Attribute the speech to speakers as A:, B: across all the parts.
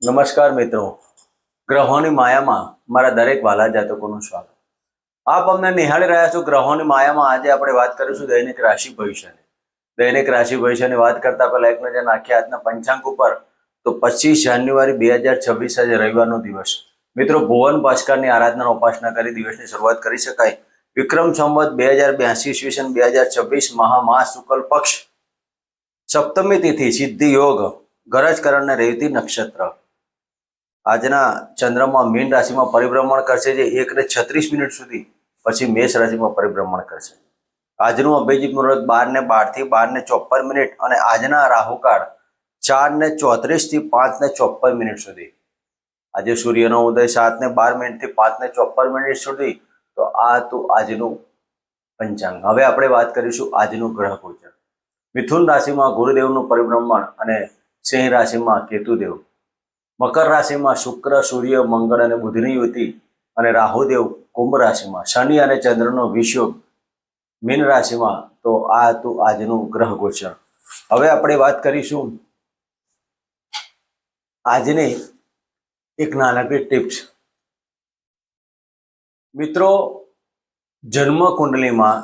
A: નમસ્કાર મિત્રો, ગ્રહોની માયામાં મારા દરેક વાલા જાતકોનું સ્વાગત. આપ અમને નિહાળી રહ્યા છો ગ્રહોની માયામાં. આજે આપણે વાત કરીશું દૈનિક રાશિ ભવિષ્યની. દૈનિક રાશિ ભવિષ્યની વાત કરતા પહેલા એક નજર નાખીએ આજના પંચાંગ ઉપર. તો 25 જાન્યુઆરી 2026 આજે રવિવારનો દિવસ. મિત્રો, ભુવન ભાસ્કરની આરાધના ઉપાસના કરી દિવસની શરૂઆત કરી શકાય. વિક્રમ સંવત 2082 ઈસવીસન 2026 મહામાસ શુક્લ પક્ષ સપ્તમી તિથિ સિદ્ધિ યોગ ગરજ કરણ ને રેવતી નક્ષત્ર. આજના ચંદ્રમાં મીન રાશિમાં પરિભ્રમણ કરશે, જે 1:36 સુધી પછી મેષ રાશિમાં પરિભ્રમણ કરશે. આજનું અભિજીત મુહૂર્ત 12:12 થી 12:54 અને આજના રાહુકાળ 4:34 થી 5:54 સુધી. આજે સૂર્યનો ઉદય 7:12 થી 5:54 સુધી. તો આ તો આજનું પંચાંગ. હવે આપણે વાત કરીશું આજનું ગ્રહ ગોચર. મિથુન રાશિમાં ગુરુદેવનું પરિભ્રમણ અને સિંહ રાશિમાં કેતુદેવ. મકર રાશિમાં શુક્ર, સૂર્ય, મંગળ અને બુધની યુતિ અને રાહુદેવ કુંભ રાશિમાં. શનિ અને ચંદ્રનો વિષયોગ મીન રાશિમાં. તો આ હતું આજનું ગ્રહ ગોચર. હવે આપણે વાત કરીશું આજની એક નાનકડી ટિપ્સ. મિત્રો, જન્મ કુંડલીમાં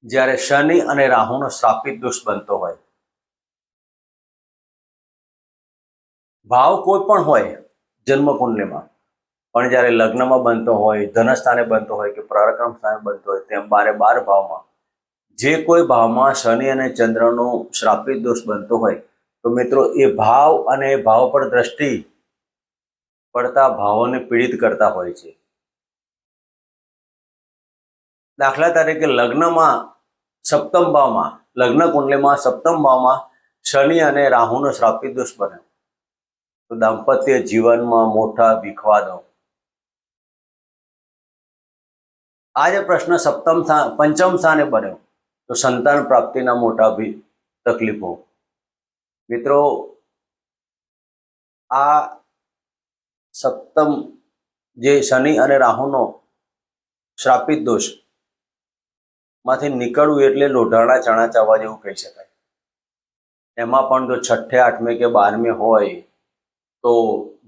A: જ્યારે શનિ અને રાહુનો શ્રાપિત દોષ બનતો હોય, ભાવ કોઈ પણ હોય જન્મ કુંડલીમાં, પણ જ્યારે લગ્નમાં બનતો હોય, ધનસ્થાને બનતો હોય કે પરાક્રમ સ્થાને બનતો હોય, તેમ 12 ભાવમાં જે કોઈ ભાવમાં શનિ અને ચંદ્રનો શ્રાપિત દોષ બનતો હોય, તો મિત્રો એ ભાવ અને ભાવ પર દ્રષ્ટિ પડતા ભાવોને પીડિત કરતા હોય છે. દાખલા તરીકે લગ્નમાં સપ્તમ ભાવમાં, લગ્ન કુંડલીમાં સપ્તમ ભાવમાં શનિ અને રાહુનો શ્રાપિત દોષ બને, તો દાંપત્ય જીવનમાં મોટા વિખવાદો. આ જે પ્રશ્ન પંચમ સ્થાને બન્યો, તો સંતાન પ્રાપ્તિના મોટા તકલીફો. મિત્રો, આ સપ્તમ જે શનિ અને રાહુનો શ્રાપિત દોષ માંથી નીકળવું એટલે લોઢાણા ચણા ચાવવા જેવું કહી શકાય. એમાં પણ જો 6ઠે 8મે કે 12મે હોય તો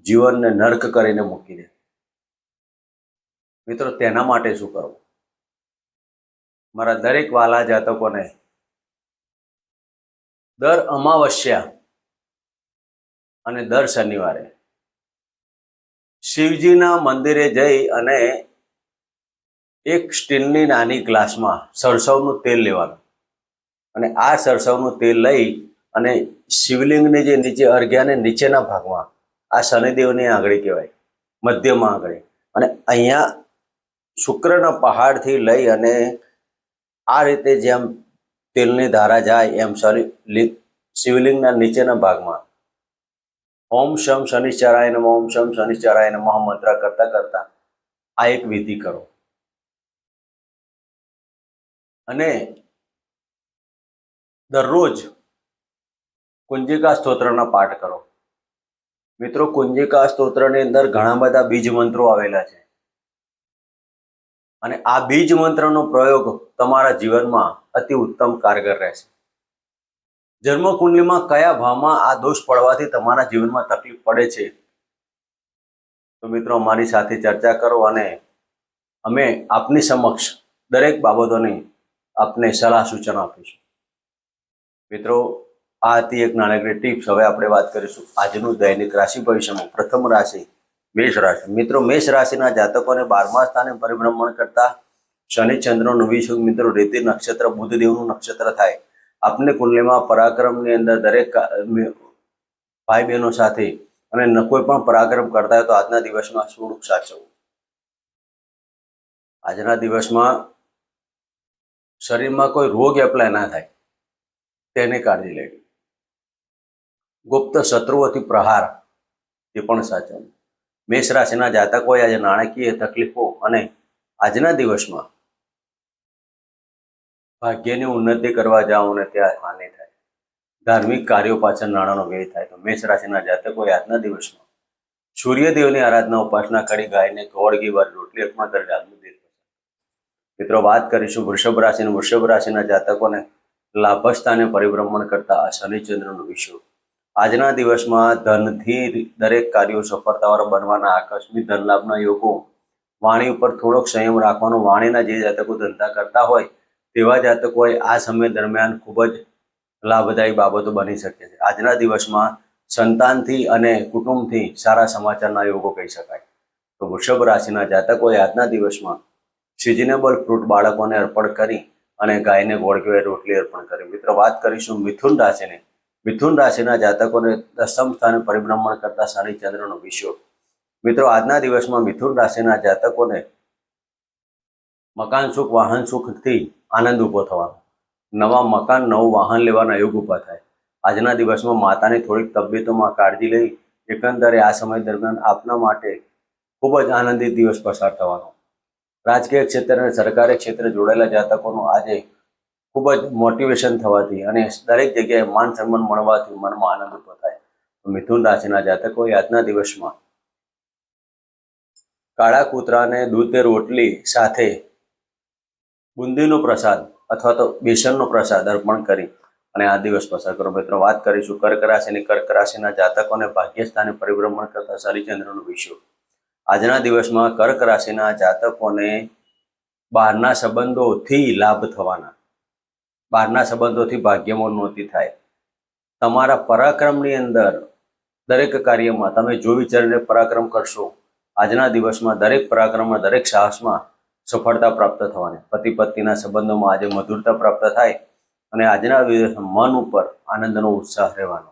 A: જીવનને નર્ક કરીને મૂકી દે. મિત્રો, તેના માટે શું કરવું? મારા દરેક વાલા જાતકોને દર અમાવસ્યા અને દર શનિવારે શિવજીના મંદિરે જઈ અને એક સ્ટીલની નાની ગ્લાસમાં સરસવનું તેલ લેવાનું, અને આ સરસવનું તેલ લઈ અને શિવલિંગને જે નીચે અર્ઘ્યાને નીચેના ભાગમાં, આ શનિદેવની આંગળી કહેવાય, મધ્યમાં આંગળી, અને અહીંયા શુક્રના પહાડથી લઈ અને આ રીતે જેમ તેલની ધારા જાય એમ શિવલિંગના નીચેના ભાગમાં ઓમ શમ શનિશ્ચરાય નમઃ, ઓમ શમ શનિશ્ચરાય નમઃ મંત્ર કરતા કરતા આ એક વિધિ કરો. અને દરરોજ કુંજિકા સ્તોત્રના પાઠ કરો. મિત્રો, કુંજિકા સ્તોત્રની અંદર ઘણા બધા બીજ મંત્રો આવેલા છે, અને આ બીજ મંત્રનો પ્રયોગ તમારા જીવનમાં અતિ ઉત્તમ કારગર રહેશે. જન્મકુંડલીમાં કયા ભાવમાં આ દોષ પડવાથી તમારા જીવનમાં તકલીફ પડે છે, તો મિત્રો અમારી સાથે ચર્ચા કરો, અને અમે આપની સમક્ષ દરેક બાબતોની આપને સલાહ સૂચન આપીશું. મિત્રો, આ હતી એક નાનકડી ટિપ્સ. હવે આપણે વાત કરીશું આજનું દૈનિક રાશિ ભવિષ્યમાં. પ્રથમ રાશિ મેષ રાશિ. મિત્રો, મેષ રાશિના જાતકોને 12મા સ્થાને પરિભ્રમણ કરતા શનિ ચંદ્રનો વિષુવ. મિત્રો, રેતી નક્ષત્ર બુધદેવનું નક્ષત્ર થાય. આપને કુંડલીમાં પરાક્રમની અંદર દરેક ભાઈ બહેનો સાથે અને કોઈ પણ પરાક્રમ કરતા હોય તો આજના દિવસમાં થોડુંક સાચવવું. આજના દિવસમાં શરીરમાં કોઈ રોગ એપ્લાય ના થાય તેની કાળજી લેવી. ગુપ્ત શત્રુઓથી પ્રહાર એ પણ સાચવવું. મેષ રાશિના જાતકોએ આજે નાણાકીય તકલીફો અને આજના દિવસમાં ભાગ્યની ઉન્નતિ કરવા જાઓ અને ત્યાં હાનિ થાય, ધાર્મિક કાર્યો પાછળ નાણાંનો વ્યય થાય. તો મેષ રાશિના જાતકોએ આજના દિવસમાં સૂર્યદેવની આરાધના ઉપાસના કરી ગાયને ગોળ ઘી વાળી રોટલી અર્પણ કરી આજનું દિવસ. મિત્રો, વાત કરીશું વૃષભ રાશિ. વૃષભ રાશિના જાતકોને લાભ સ્થાને પરિભ્રમણ કરતા આ શનિચંદ્રનો વિષય. આજના દિવસમાં ધનથી દરેક કાર્યો સફળતાવાળા બનવાના, આકસ્મિક ધન લાભના યોગો, વાણી ઉપર થોડોક સંયમ રાખવાનો. વાણીના જે જાતકો ધંધા કરતા હોય તેવા જાતકોએ આ સમય દરમિયાન ખૂબ જ લાભદાયી બાબતો બની શકે છે. આજના દિવસમાં સંતાનથી અને કુટુંબથી સારા સમાચારના યોગો કહી શકાય. તો વૃષભ રાશિના જાતકોએ આજના દિવસમાં સિઝનેબલ ફ્રૂટ બાળકોને અર્પણ કરી અને ગાયને ગોળ કે રોટલી અર્પણ કરી. મિત્રો, વાત કરીશું મિથુન રાશિની. મિથુન રાશિના જાતકોને દસમ સ્થાને પરિભ્રમણ કરતા શનિ ચંદ્રનો વિષયો. મિત્રો, આજના દિવસમાં મિથુન રાશિના જાતકોને મકાન સુખ, વાહન સુખથી આનંદ ઊભો થવાનો. નવા મકાન, નવું વાહન લેવાના યોગ ઊભા થાય. આજના દિવસમાં માતાની થોડીક તબિયતોમાં કાળજી લઈ એકંદરે આ સમય દરમિયાન આપના માટે ખૂબ જ આનંદિત દિવસ પસાર થવાનો. રાજકીય ક્ષેત્ર અને સરકારી ક્ષેત્રે જોડાયેલા જાતકોનું આજે ખૂબ જ મોટિવેશન થવાથી અને દરેક જગ્યાએ માન સન્માન મળવાથી મનમાં આનંદ ઊભો થાય. તો મિથુન રાશિના જાતકોએ આજના દિવસમાં કાળા કૂતરાને દૂધ રોટલી સાથે બુંદીનો પ્રસાદ અથવા તો બેસનનો પ્રસાદ અર્પણ કરી અને આ દિવસ પસાર કરો. મિત્રો, વાત કરીશું કર્ક રાશિની. કર્ક રાશિના જાતકોને ભાગ્યસ્થાને પરિભ્રમણ કરતા શનિચંદ્રનો વિષયો. આજના દિવસમાં કર્ક રાશિના જાતકોને બહારના સંબંધોથી લાભ થવાના. બહારના સંબંધોથી ભાગ્યમોન્નતિ થાય. તમારા પરાક્રમની અંદર દરેક કાર્યમાં તમે જો વિચારીને પરાક્રમ કરશો, આજના દિવસમાં દરેક પરાક્રમમાં, દરેક સાહસમાં સફળતા પ્રાપ્ત થવાની. પતિ પત્નીના સંબંધોમાં આજે મધુરતા પ્રાપ્ત થાય અને આજના દિવસમાં મન ઉપર આનંદનો ઉત્સાહ રહેવાનો.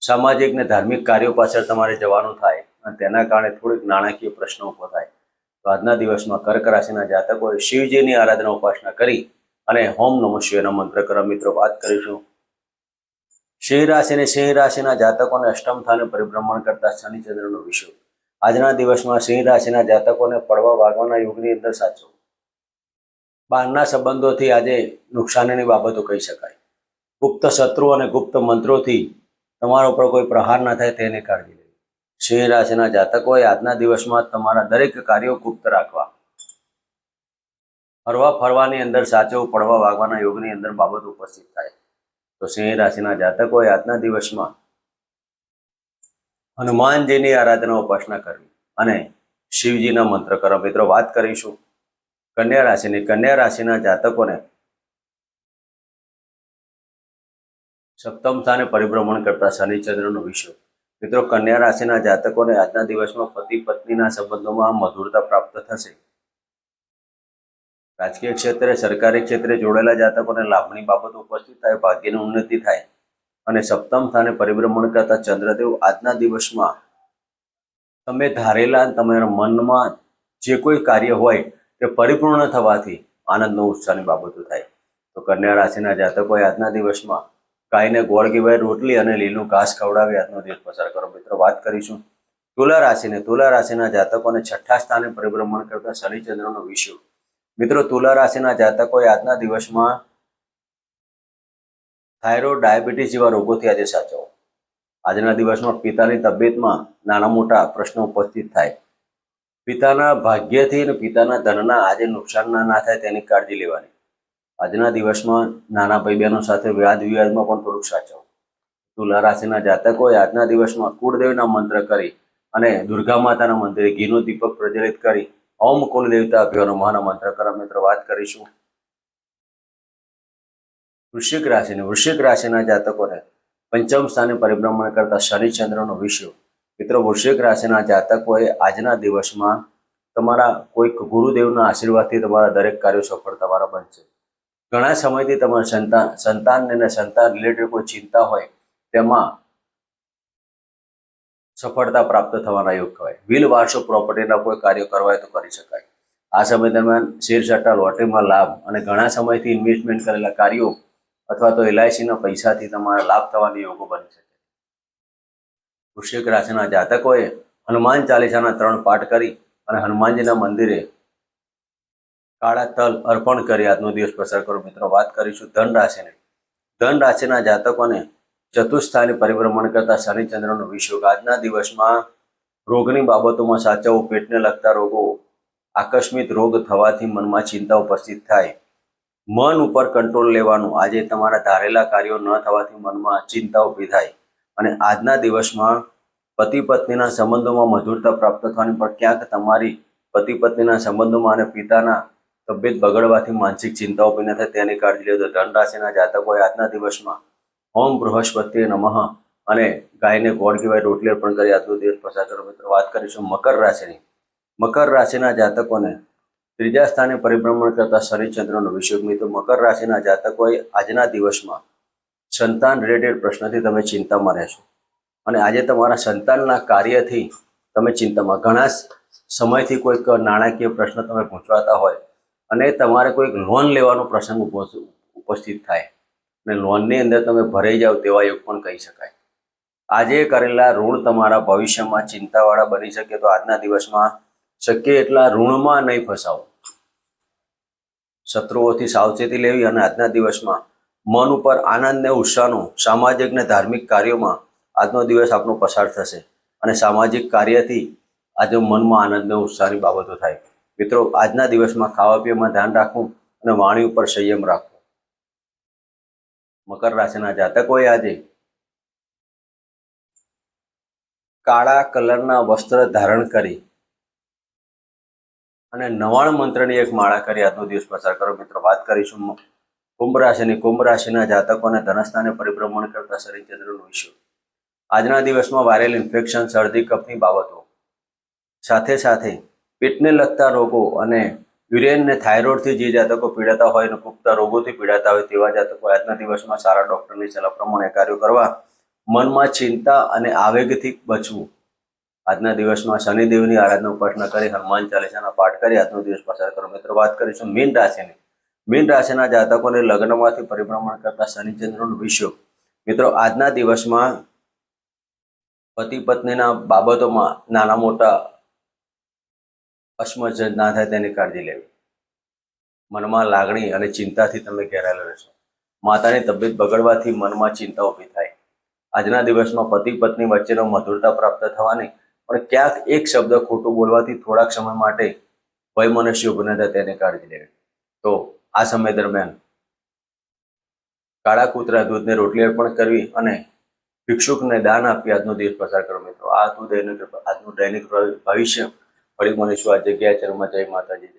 A: સામાજિક ને ધાર્મિક કાર્યો પાછળ તમારે જવાનું થાય અને તેના કારણે થોડીક નાણાકીય પ્રશ્નો ઊભો થાય. તો આજના દિવસમાં કર્ક રાશિના જાતકોએ શિવજીની આરાધના ઉપાસના કરી અને ઓમ નમઃ શિવાયનો મંત્ર કરો. મિત્રો, વાત કરીશું સિંહ રાશિ. સિંહ રાશિના જાતકોને અષ્ટમ સ્થાને પરિભ્રમણ કરતા શનિચંદ્રનો વિષય. આજના દિવસમાં સિંહ રાશિના જાતકોને પડવા વાગવાના યોગની અંદર સાચો. બહારના સંબંધોથી આજે નુકસાનીની બાબતો કહી શકાય. ગુપ્ત શત્રુ અને ગુપ્ત મંત્રોથી તમારા ઉપર કોઈ પ્રહાર ના થાય તેની કાળજી લેવી. સિંહ રાશિના જાતકોએ આજના દિવસમાં તમારા દરેક કાર્યો ગુપ્ત રાખવા. હરવા ફરવાની અંદર સાચવું, પડવા વાગવાના યોગની અંદર બાબત ઉપસ્થિત થાય. તો સિંહ રાશિના જાતકોએ આજના દિવસમાં હનુમાનજીની આરાધના ઉપાસના કરવી અને શિવજીના મંત્ર કરવા. મિત્રો, વાત કરીશું કન્યા રાશિની. કન્યા રાશિના જાતકોને સપ્તમ સ્થાને પરિભ્રમણ કરતા શનિચંદ્રનો વિષય. મિત્રો, કન્યા રાશિના જાતકોને આજના દિવસમાં પતિ પત્નીના સંબંધોમાં મધુરતા પ્રાપ્ત થશે. રાજકીય ક્ષેત્રે, સરકારી ક્ષેત્રે જોડાયેલા જાતકોને લાભની બાબતો ઉપસ્થિત થાય, ભાગ્યની ઉન્નતિ થાય અને સપ્તમ સ્થાને પરિભ્રમણ કરતા ચંદ્રદેવ આજના દિવસમાં તમે ધારેલા તમારા મનમાં જે કોઈ કાર્ય હોય તે પરિપૂર્ણ થવાથી આનંદનો ઉત્સાહની બાબતો થાય. તો કન્યા રાશિના જાતકોએ આજના દિવસમાં ગાયને ગોળ કે રોટલી અને લીલું ઘાસ ખવડાવી આજનો દિવસ પસાર કરો. મિત્રો, વાત કરીશું તુલા રાશિને. તુલા રાશિના જાતકોને છઠ્ઠા સ્થાને પરિભ્રમણ કરતા શનિચંદ્રનો વિષય. મિત્રો, તુલા રાશિના જાતકોએ આજના દિવસમાં થાઇરોઇડ, ડાયાબિટીસ જેવા રોગોથી આજે સાચવો. આજના દિવસમાં પિતાની તબિયતમાં નાના મોટા પ્રશ્નો ઉપસ્થિત થાય. પિતાના ભાગ્યથી અને પિતાના ધનના આજે નુકસાન ના થાય તેની કાળજી લેવાની. આજના દિવસમાં નાના ભાઈ બહેનો સાથે વાદ વિવાદમાં પણ થોડુંક સાચવો. તુલા રાશિના જાતકોએ આજના દિવસમાં કુળદેવના મંત્ર કરી અને દુર્ગા માતાના મંદિરે ઘીનો દીપક પ્રજ્વલિત કરી ઓમ કુલ દેવતા અભ્યો નમઃના મંત્ર કરો. મિત્રો, વાત કરીશું વૃશ્ચિક રાશિની. વૃશ્ચિક રાશિના જાતકોને પંચમ સ્થાને પરિભ્રમણ કરતા શનિચંદ્રનો વિષય. મિત્રો, વૃશ્ચિક રાશિના જાતકોએ આજના દિવસમાં તમારા કોઈક ગુરુદેવના આશીર્વાદથી તમારા દરેક કાર્યો સફળ તમારા બનશે. ઘણા સમયથી તમારા સંતાનને સંતાન રિલેટેડ કોઈ ચિંતા હોય તેમાં સફળતા પ્રાપ્ત થવાના યોગ કહેવાય. વિલ વારસો પ્રોપર્ટીના કોઈ કાર્ય કરવા હોય તો કરી શકાય. આ સમય દરમિયાન શેર સટ્ટા, લોટરીમાં લાભ અને ઘણા સમયથી ઇન્વેસ્ટમેન્ટ કરેલા કાર્યો અથવા તો LICના પૈસાથી તમારા લાભ થવાની યોગો બની શકે. વૃશ્ચિક રાશિના જાતકોએ હનુમાન ચાલીસાના 3 પાઠ કરી અને હનુમાનજીના મંદિરે કાળા તલ અર્પણ કરી આજનો દિવસ પસાર કરો. મિત્રો, વાત કરીશું ધન રાશિની. ધન રાશિના જાતકોને ચતુર્થ સ્થાને પરિભ્રમણ કરતા શનિચંદ્રનો વિષયોગ. આજના દિવસમાં રોગની બાબતોમાં સાચવવું. પેટને લગતા રોગો, આકસ્મિક રોગ થવાથી મનમાં ચિંતા ઉપસ્થિત થાય. મન ઉપર કંટ્રોલ લેવાનું. આજે તમારા ધારેલા કાર્યો ન થવાથી મનમાં ચિંતા ઊભી થાય અને આજના દિવસમાં પતિ પત્નીના સંબંધોમાં મધુરતા પ્રાપ્ત થવાની, પણ ક્યાંક તમારી પતિ પત્નીના સંબંધોમાં અને પિતાના તબિયત બગડવાથી માનસિક ચિંતાઓ પણ થાય તેની કાળજી લેજો. ધન રાશિના જાતકોએ આજના દિવસમાં ઓમ બૃહસ્પતિએ નમઃ અને ગાયને ગોળ કહેવાય રોટલી અર્પણ કરી આજનો દિવસ પસાર કરો. મિત્રો, વાત કરીશું મકર રાશિની. મકર રાશિના જાતકોને ત્રીજા સ્થાને પરિભ્રમણ કરતા શનિચંદ્રનો વિષયોગ. મિત્રો, મકર રાશિના જાતકોએ આજના દિવસમાં સંતાન રિલેટેડ પ્રશ્નથી તમે ચિંતામાં રહેશો અને આજે તમારા સંતાનના કાર્યથી તમે ચિંતામાં. ઘણા સમયથી કોઈક નાણાકીય પ્રશ્ન તમે પૂછવાતા હોય અને તમારે કોઈક લોન લેવાનો પ્રસંગ ઉપસ્થિત થાય અને લોનની અંદર તમે ભરાઈ જાઓ તેવા યોગ પણ કહી શકાય. આજે કરેલા ઋણ તમારા ભવિષ્યમાં ચિંતાવાળા બની શકે, તો આજના દિવસમાં શક્ય એટલા ઋણમાં નહીં ફસાવો. શત્રુઓથી સાવચેતી લેવી અને આજના દિવસમાં મન ઉપર આનંદ ને ઉત્સાહનો સામાજિક ને ધાર્મિક કાર્યોમાં આજનો દિવસ આપનો પસાર થશે અને સામાજિક કાર્યથી આજે મનમાં આનંદ ને ઉત્સાહની બાબતો થાય. મિત્રો, આજના દિવસમાં ખાવા પીવામાં ધ્યાન રાખવું અને વાણી ઉપર સંયમ રાખવો. મકર રાશિના જાતકોએ આજે કાળા કલરના વસ્ત્ર ધારણ કરી અને નવાણ મંત્રની એક માળા કરી આજનો દિવસ પસાર કરો. મિત્રો, વાત કરીશું કુંભ રાશિની. કુંભ રાશિના જાતકોને ધનસ્થાને પરિભ્રમણ કરતા શનિચંદ્રનો વિષય. આજના દિવસમાં વાયરલ ઇન્ફેક્શન, શરદી કફની બાબતો સાથે સાથે પેટને લગતા રોગો અને યુરેન ને થાઇરોઇડથી જે જાતકો પીડાતા હોય અને પુખ્ત રોગોથી પીડાતા હોય તેવા જાતકો આજના દિવસમાં સારા ડોક્ટરની સલાહ પ્રમાણે કાર્યો કરવા. મનમાં ચિંતા અને આવેગથી બચવું. આજના દિવસમાં શનિદેવની આરાધના ઉપાસના કરી હનુમાન ચાલીસાના પાઠ કરી આજનો દિવસ પસાર કરો. મિત્રો, વાત કરીશું મીન રાશિની. મીન રાશિના જાતકોને લગ્નમાંથી પરિભ્રમણ કરતા શનિચંદ્રનો વિષય. મિત્રો, આજના દિવસમાં પતિ પત્નીના બાબતોમાં નાના મોટા અસમંજસ ના થાય તેની કાળજી લેવી. મનમાં લાગણી અને ચિંતાથી તમે ઘેરાયેલા રહેશો. માતાની તબિયત બગડવાથી મનમાં ચિંતા ઊભી થાય. આજના દિવસમાં પતિ પત્ની વચ્ચેનો મધુરતા પ્રાપ્ત થવાની, પણ ક્યાંક એક શબ્દ ખોટું બોલવાથી થોડાક સમય માટે વયમનસ્ય ઉભું થાય તેની કાળજી લેવી. તો આ સમય દરમિયાન કાળા કૂતરા દૂધને રોટલી અર્પણ કરવી અને ભિક્ષુકને દાન આપી આજનો દિવસ પસાર કરો. મિત્રો, આજનું દૈનિક ભવિષ્ય. ફરી મળીશું આ જગ્યાએ. ચરમાં જય માતાજી.